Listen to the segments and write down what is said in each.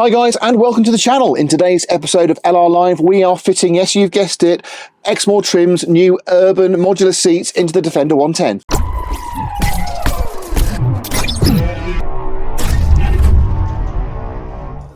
Hi guys, and welcome to the channel. In today's episode of LR Live, we are fitting, yes you've guessed it, Exmoor Trim's new urban modular seats into the Defender 110.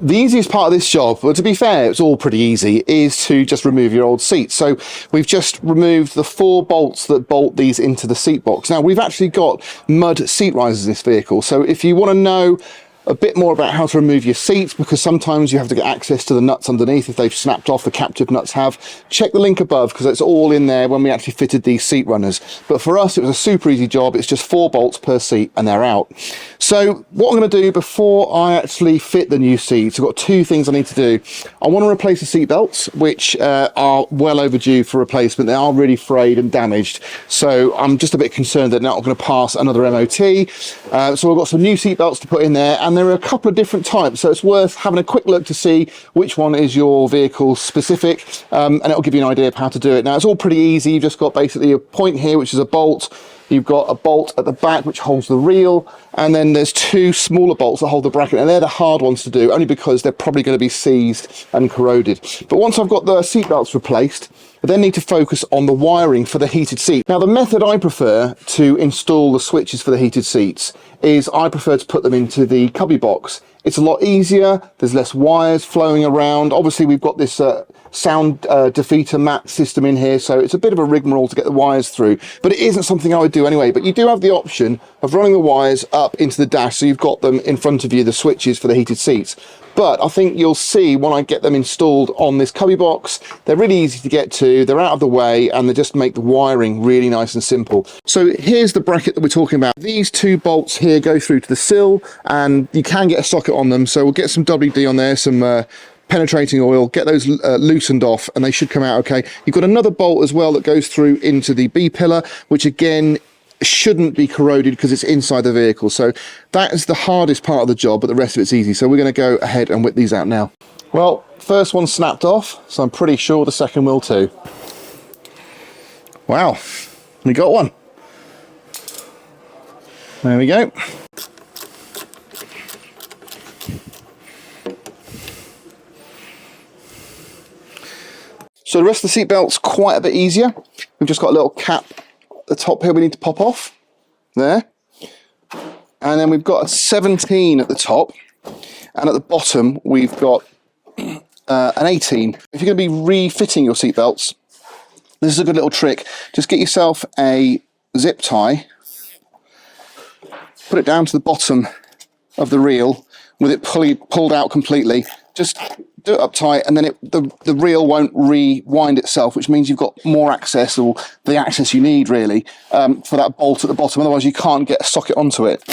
The easiest part of this job, well to be fair, it's all pretty easy, is to just remove your old seats. So we've just removed the 4 bolts that bolt these into the seat box. Now we've actually got mud seat risers in this vehicle, so if you want to know a bit more about how to remove your seats, because sometimes you have to get access to the nuts underneath if they've snapped off, the captive nuts have, check the link above because it's all in there when we actually fitted these seat runners. But for us it was a super easy job. It's just 4 bolts per seat and they're out. So what I'm going to do before I actually fit the new seats, I've got 2 things I need to do. I want to replace the seat belts, which are well overdue for replacement. They are really frayed and damaged, so I'm just a bit concerned that they're not going to pass another MOT. So we've got some new seat belts to put in there, and there are a couple of different types, so it's worth having a quick look to see which one is your vehicle specific, and it'll give you an idea of how to do it. Now it's all pretty easy. You've just got basically a point here which is a bolt, you've got a bolt at the back which holds the reel, and then there's 2 smaller bolts that hold the bracket, and they're the hard ones to do only because they're probably going to be seized and corroded. But once I've got the seat belts replaced, I then need to focus on the wiring for the heated seat. Now the method I prefer to install the switches for the heated seats is I prefer to put them into the cubby box. It's a lot easier, there's less wires flowing around. Obviously we've got this sound defeater mat system in here, so it's a bit of a rigmarole to get the wires through, but it isn't something I would do anyway. But you do have the option of running the wires up into the dash, so you've got them in front of you, the switches for the heated seats. But I think you'll see when I get them installed on this cubby box, they're really easy to get to, they're out of the way, and they just make the wiring really nice and simple. So here's the bracket that we're talking about. These 2 bolts here go through to the sill, and you can get a socket on them, so we'll get some WD on there, some penetrating oil, get those loosened off, and they should come out okay. You've got another bolt as well that goes through into the B pillar, which again shouldn't be corroded because it's inside the vehicle. So that is the hardest part of the job, but the rest of it's easy. So we're going to go ahead and whip these out now. Well, first one snapped off, so I'm pretty sure the second will too. Wow, we got one. There we go. So the rest of the seat belt's quite a bit easier. We've just got a little cap at the top here we need to pop off. There. And then we've got a 17 at the top. And at the bottom we've got an 18. If you're going to be refitting your seat belts, this is a good little trick. Just get yourself a zip tie. Put it down to the bottom of the reel with it pulled out completely. Just do it up tight, and then the reel won't rewind itself, which means you've got more access, or the access you need really, for that bolt at the bottom. Otherwise you can't get a socket onto it.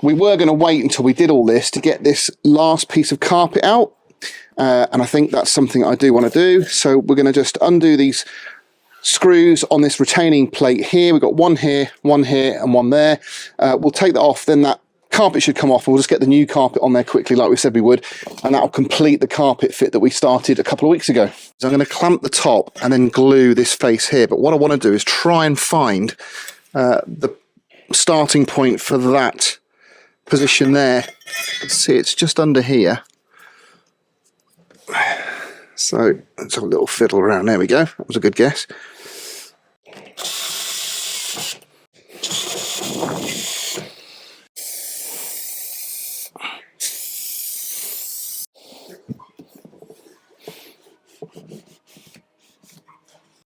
We were going to wait until we did all this to get this last piece of carpet out, and I think that's something I do want to do. So we're going to just undo these screws on this retaining plate here. We've got one here, and one there. We'll take that off, then that carpet should come off, and we'll just get the new carpet on there quickly like we said we would, and that'll complete the carpet fit that we started a couple of weeks ago. So I'm going to clamp the top and then glue this face here, but what I want to do is try and find the starting point for that position there. See, it's just under here. So let's have a little fiddle around. There we go. That was a good guess.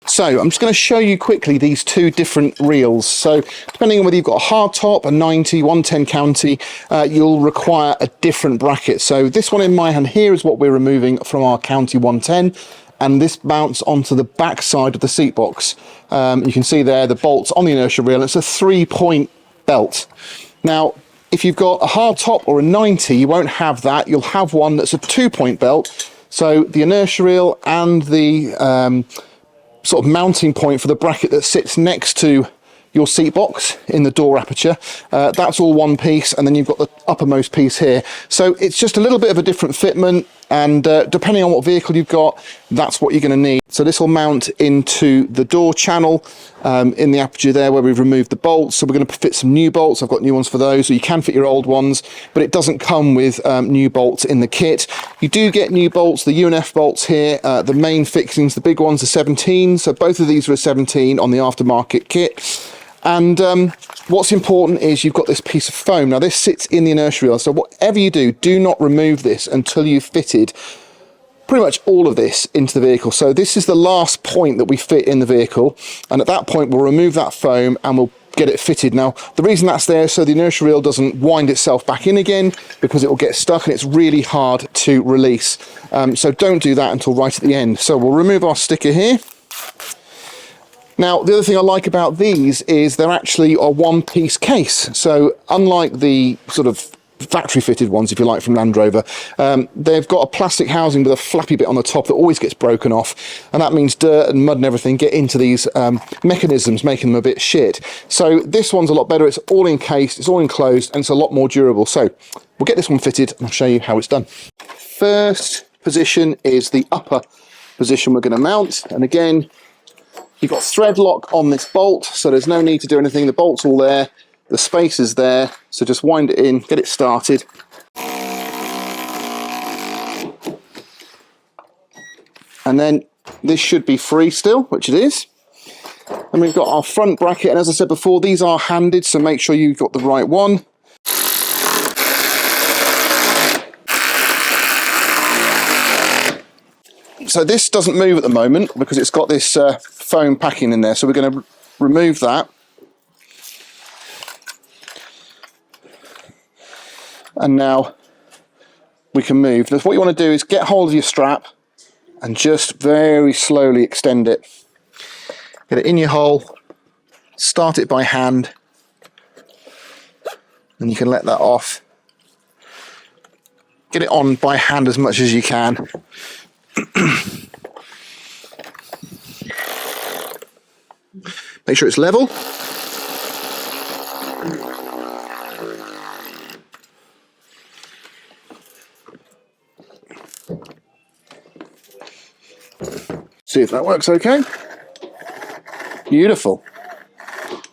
So I'm just going to show you quickly these 2 different reels. So depending on whether you've got a hard top, a 90, 110 county, you'll require a different bracket. So this one in my hand here is what we're removing from our county 110, and this mounts onto the back side of the seat box. You can see there the bolts on the inertia reel. It's a 3-point belt. Now if you've got a hard top or a 90, you won't have that. You'll have one that's a 2-point belt. So the inertia reel and the sort of mounting point for the bracket that sits next to your seat box in the door aperture. That's all one piece, and then you've got the uppermost piece here. So it's just a little bit of a different fitment, and depending on what vehicle you've got, that's what you're going to need. So this will mount into the door channel in the aperture there where we've removed the bolts. So we're going to fit some new bolts. I've got new ones for those, so you can fit your old ones, but it doesn't come with new bolts in the kit. You do get new bolts, the UNF bolts here. The main fixings, the big ones, are 17, so both of these are a 17 on the aftermarket kit. And what's important is you've got this piece of foam. Now this sits in the inertia reel, so whatever you do, do not remove this until you've fitted pretty much all of this into the vehicle. So this is the last point that we fit in the vehicle, and at that point we'll remove that foam and we'll get it fitted. Now the reason that's there so the inertia reel doesn't wind itself back in again, because it will get stuck and it's really hard to release. So don't do that until right at the end. So we'll remove our sticker here. Now, the other thing I like about these is they're actually a one-piece case. So unlike the sort of factory-fitted ones, if you like, from Land Rover, they've got a plastic housing with a flappy bit on the top that always gets broken off. And that means dirt and mud and everything get into these mechanisms, making them a bit shit. So this one's a lot better. It's all encased, it's all enclosed, and it's a lot more durable. So we'll get this one fitted and I'll show you how it's done. First position is the upper position we're going to mount. And again, you've got thread lock on this bolt, so there's no need to do anything. The bolt's all there, the space is there, so just wind it in, get it started. And then this should be free still, which it is. And we've got our front bracket, and as I said before, these are handed, so make sure you've got the right one. So this doesn't move at the moment because it's got this foam packing in there, so we're going to remove that. And now we can move. Now, what you want to do is get hold of your strap and just very slowly extend it. Get it in your hole, start it by hand, and you can let that off. Get it on by hand as much as you can. Make sure it's level. See if that works okay. Beautiful.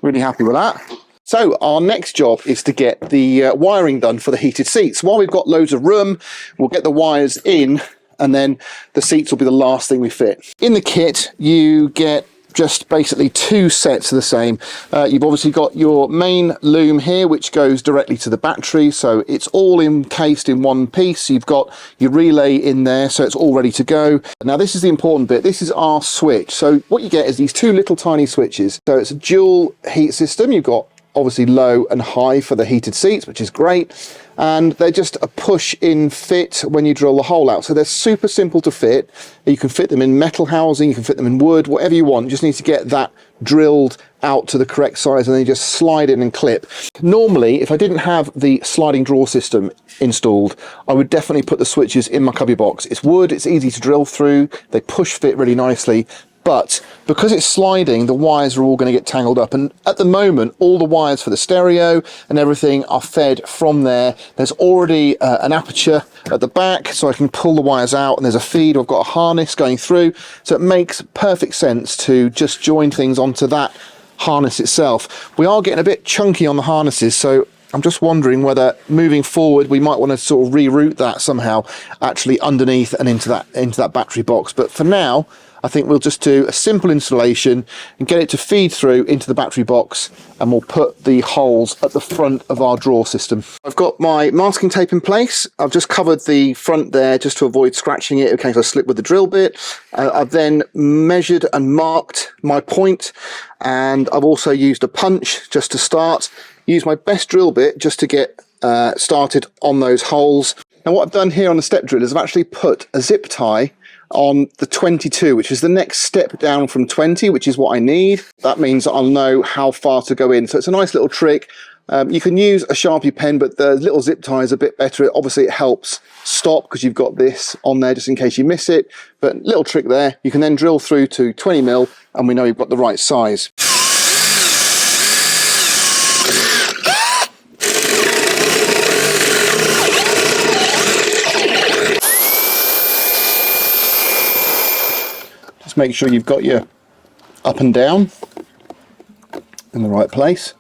Really happy with that. So our next job is to get the wiring done for the heated seats. While we've got loads of room, we'll get the wires in, and then the seats will be the last thing we fit. In the kit, you get just basically two sets of the same. You've obviously got your main loom here, which goes directly to the battery, so it's all encased in one piece. You've got your relay in there, so it's all ready to go. Now this is the important bit. This is our switch. So what you get is these two little tiny switches. So it's a dual heat system. You've got obviously low and high for the heated seats, which is great, and they're just a push in fit when you drill the hole out. So they're super simple to fit. You can fit them in metal housing, you can fit them in wood, whatever you want. You just need to get that drilled out to the correct size, and then you just slide in and clip. Normally, if I didn't have the sliding drawer system installed, I would definitely put the switches in my cubby box. It's wood, it's easy to drill through, they push fit really nicely. But because it's sliding, the wires are all going to get tangled up. And at the moment, all the wires for the stereo and everything are fed from there. There's already an aperture at the back, so I can pull the wires out, and there's a feed. I've got a harness going through. So it makes perfect sense to just join things onto that harness itself. We are getting a bit chunky on the harnesses, so I'm just wondering whether moving forward we might want to sort of reroute that somehow, actually underneath and into that battery box. But for now, I think we'll just do a simple installation and get it to feed through into the battery box, and we'll put the holes at the front of our drawer system. I've got my masking tape in place. I've just covered the front there just to avoid scratching it in case I slip with the drill bit. I've then measured and marked my point, and I've also used a punch just to start. Use my best drill bit just to get started on those holes. Now what I've done here on the step drill is I've actually put a zip tie on the 22, which is the next step down from 20, which is what I need. That means I'll know how far to go in. So it's a nice little trick. You can use a Sharpie pen, but the little zip tie is a bit better. Obviously it helps stop because you've got this on there just in case you miss it. But little trick there. You can then drill through to 20 mil, and we know you've got the right size. Just make sure you've got your up and down in the right place.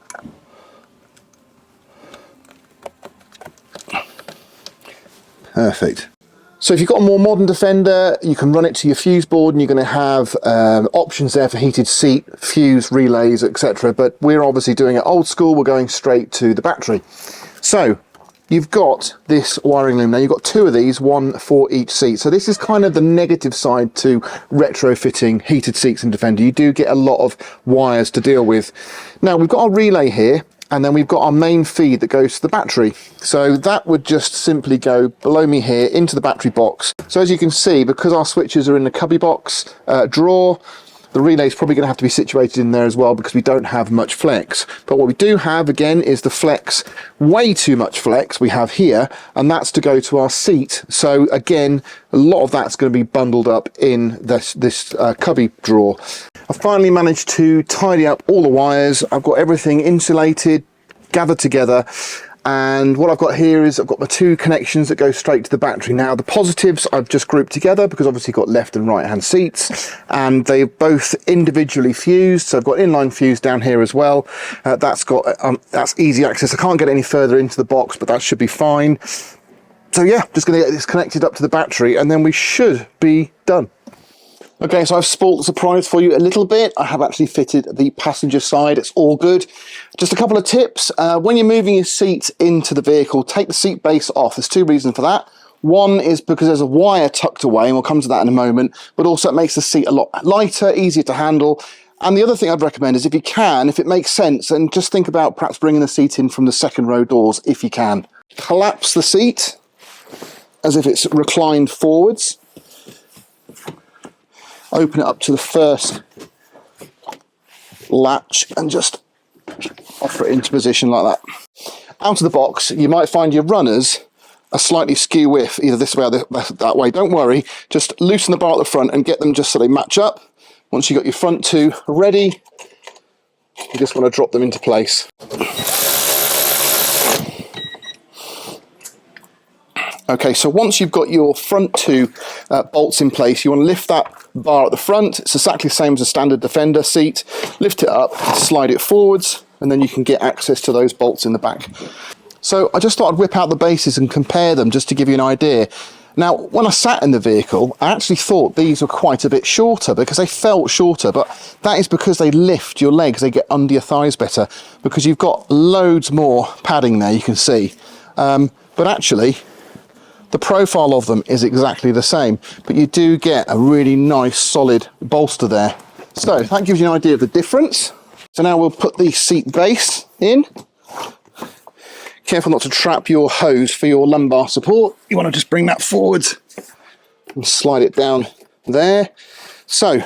Perfect. So if you've got a more modern Defender, you can run it to your fuse board and you're going to have options there for heated seat, fuse, relays, etc. But we're obviously doing it old school, we're going straight to the battery. So you've got this wiring loom. Now you've got two of these, one for each seat. So this is kind of the negative side to retrofitting heated seats in Defender. You do get a lot of wires to deal with. Now we've got our relay here, and then we've got our main feed that goes to the battery. So that would just simply go below me here into the battery box. So as you can see, because our switches are in the cubby box drawer, the relay is probably going to have to be situated in there as well because we don't have much flex. But what we do have, again, is the flex, way too much flex we have here, and that's to go to our seat. So again, a lot of that's going to be bundled up in this cubby drawer. I finally managed to tidy up all the wires. I've got everything insulated, gathered together, and what I've got here is I've got my two connections that go straight to the battery. Now the positives I've just grouped together because obviously got left and right hand seats, and they're both individually fused. So I've got inline fuse down here as well. That's easy access. I can't get any further into the box, but that should be fine. So yeah, just going to get this connected up to the battery and then we should be done. Okay, so I've spoiled the surprise for you a little bit. I have actually fitted the passenger side. It's all good. Just a couple of tips. When you're moving your seat into the vehicle, take the seat base off. There's two reasons for that. One is because there's a wire tucked away, and we'll come to that in a moment, but also it makes the seat a lot lighter, easier to handle. And the other thing I'd recommend is if you can, if it makes sense, and just think about perhaps bringing the seat in from the second row doors if you can. Collapse the seat as if it's reclined forwards. Open it up to the first latch and just offer it into position like that. Out of the box, you might find your runners are slightly skew with either this way or that way. Don't worry, just loosen the bar at the front and get them just so they match up. Once you've got your front two ready, you just want to drop them into place. Okay, so once you've got your front two bolts in place, you want to lift that bar at the front. It's exactly the same as a standard Defender seat. Lift it up, slide it forwards, and then you can get access to those bolts in the back. So I just thought I'd whip out the bases and compare them just to give you an idea. Now, when I sat in the vehicle, I actually thought these were quite a bit shorter because they felt shorter, but that is because they lift your legs, they get under your thighs better because you've got loads more padding there, you can see. But actually, the profile of them is exactly the same, but you do get a really nice solid bolster there. So that gives you an idea of the difference. So now we'll put the seat base in. Careful not to trap your hose for your lumbar support. You want to just bring that forwards and slide it down there. So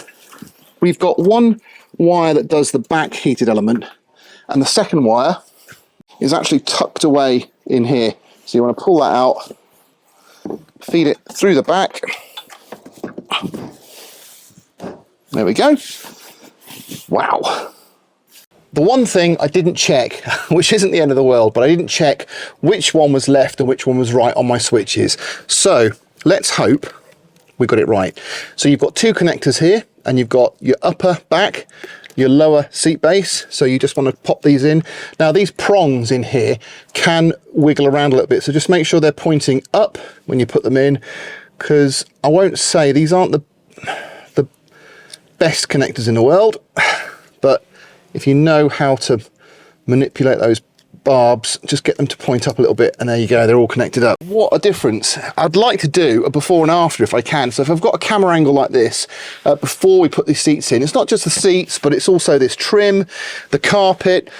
we've got one wire that does the back heated element, and the second wire is actually tucked away in here. So you want to pull that out, feed it through the back. There we go. Wow. The one thing I didn't check, which isn't the end of the world, but I didn't check which one was left and which one was right on my switches. So let's hope we got it right. So you've got two connectors here, and you've got your upper back, your lower seat base. So you just want to pop these in. Now these prongs in here can wiggle around a little bit, so just make sure they're pointing up when you put them in, because I won't say these aren't the best connectors in the world, but if you know how to manipulate those barbs, just get them to point up a little bit, and there you go, they're all connected up. What a difference. I'd like to do a before and after if I can. So if I've got a camera angle like this, before we put these seats in, it's not just the seats, but it's also this trim, the carpet.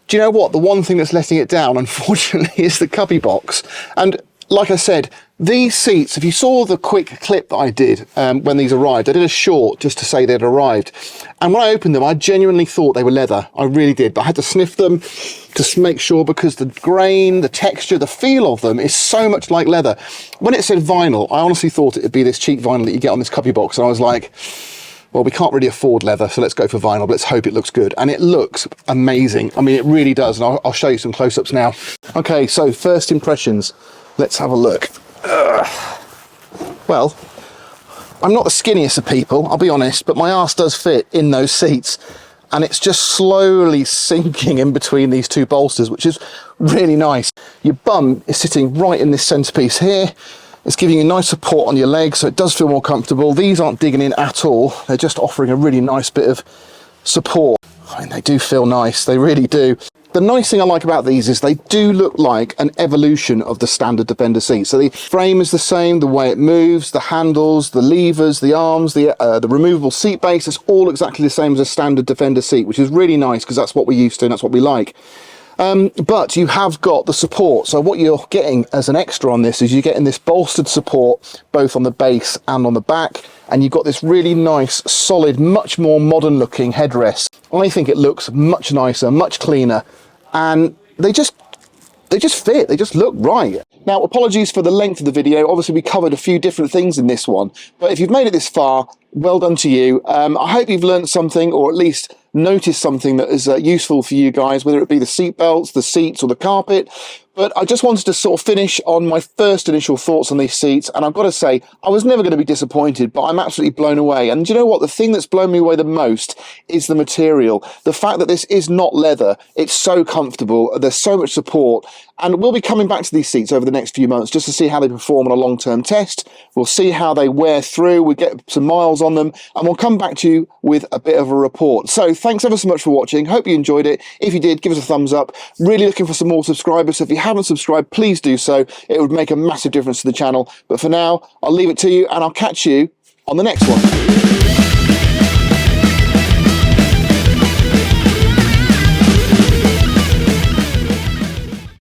Do you know what? The one thing that's letting it down, unfortunately, is the cubby box. And like I said, these seats, if you saw the quick clip that I did when these arrived, I did a short just to say they'd arrived. And when I opened them, I genuinely thought they were leather. I really did. But I had to sniff them to make sure, because the grain, the texture, the feel of them is so much like leather. When it said vinyl, I honestly thought it would be this cheap vinyl that you get on this cubby box. And I was like, well, we can't really afford leather, so let's go for vinyl, but let's hope it looks good. And it looks amazing. I mean, it really does. And I'll show you some close-ups now. Okay, so first impressions. Let's have a look. Well, I'm not the skinniest of people, I'll be honest, but my arse does fit in those seats. And it's just slowly sinking in between these two bolsters, which is really nice. Your bum is sitting right in this centerpiece here. It's giving you nice support on your legs, so it does feel more comfortable. These aren't digging in at all. They're just offering a really nice bit of support. I mean, they do feel nice, they really do. The nice thing I like about these is they do look like an evolution of the standard Defender seat. So the frame is the same, the way it moves, the handles, the levers, the arms, the removable seat base, it's all exactly the same as a standard Defender seat, which is really nice because that's what we're used to and that's what we like. But you have got the support. So what you're getting as an extra on this is you're getting this bolstered support both on the base and on the back. And you've got this really nice, solid, much more modern looking headrest. I think it looks much nicer, much cleaner, and they just fit, they just look right. Now, apologies for the length of the video. Obviously, we covered a few different things in this one, but if you've made it this far, well done to you. I hope you've learned something, or at least noticed something that is useful for you guys, whether it be the seat belts, the seats, or the carpet. But I just wanted to sort of finish on my first initial thoughts on these seats. And I've got to say, I was never going to be disappointed, but I'm absolutely blown away. And do you know what? The thing that's blown me away the most is the material. The fact that this is not leather. It's so comfortable. There's so much support. And we'll be coming back to these seats over the next few months just to see how they perform on a long-term test. We'll see how they wear through. We get some miles on them, and we'll come back to you with a bit of a report. So thanks ever so much for watching. Hope you enjoyed it. If you did, give us a thumbs up. Really looking for some more subscribers. So if you haven't subscribed, please do so. It would make a massive difference to the channel. But for now, I'll leave it to you, and I'll catch you on the next one.